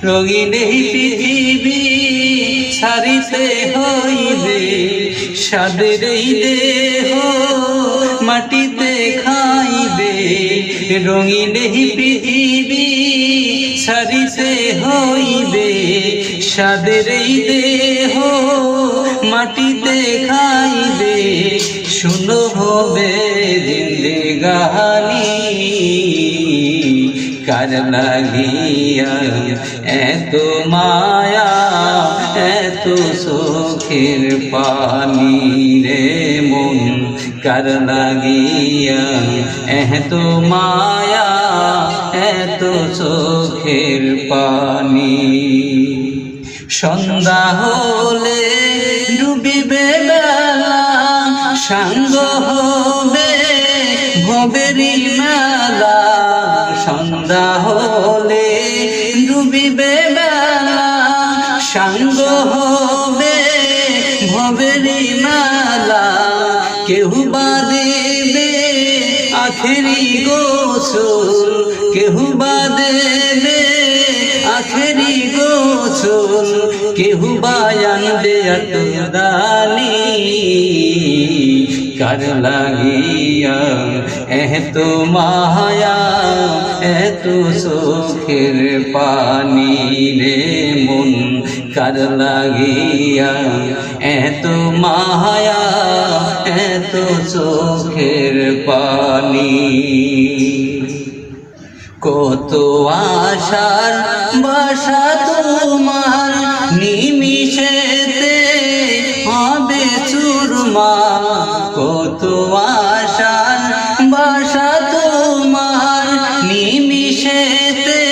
রঙিন এই পৃথিবী ছাড়িতে হইবে, সাদের এই দেহ মাটিতে খাইবে। রঙিন এই পৃথিবী ছাড়িতে হইবে, সাদের এই দেহ মাটিতে খাইবে। শুনো হবে জিন্দেগানি, কার লাগিয়া এত মায়া এত চোখের পানি রে মন, কার লাগিয়া এত মায়া এত চোখের পানি। সন্ধ্যা হলে ডুবিবে বেলা, সাঙ্গ হবে ভবেরি মেলা। সন্ধ্যা হলে ডুবিবে বেলা, সাঙ্গ হবে ভবেরি মেলা। কেউ বা দেবে আখেরি গোসল, কেউ বা দেবে আখেরি গোসল, কেউ বা আনবে আত্মদানি। কার লাগিয়া এত মায়া এত চোখের পানি রে মন, কার লাগিয়া এত মায়া এত চোখের পানি। কত আশার বাসা তোমার নিমিষেতে হবে চুরমার। কত আশার বাসা তোমার নিমিষেতে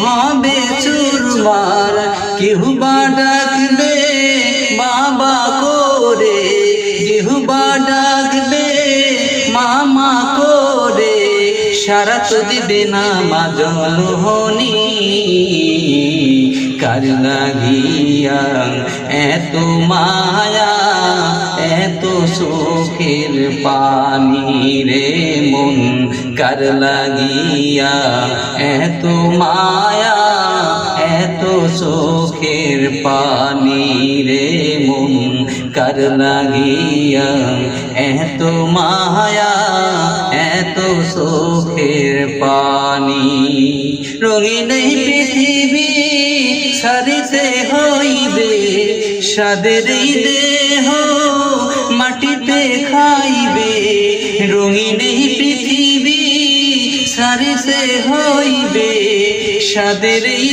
হবে চুরমার। কেউ বা ডাকবে বাবা করে, কেউ বা ডাকবে মামা করে, সারা তো দিবে না মা জননী। কার লাগিয়া এত মায়া এত চোখের পানি রে মন, কার লাগিয়া এত মায়া এত চোখের পানি রে মন, কার লাগিয়া এত মায়া এত চোখের পানি। রঙিন এই পৃথিবী ছাড়িতে হইবে, সাদের এই দেহ মাটিতে খাইবে। রঙিন এই পৃথিবী ছাড়িতে হইবে, সাদের এই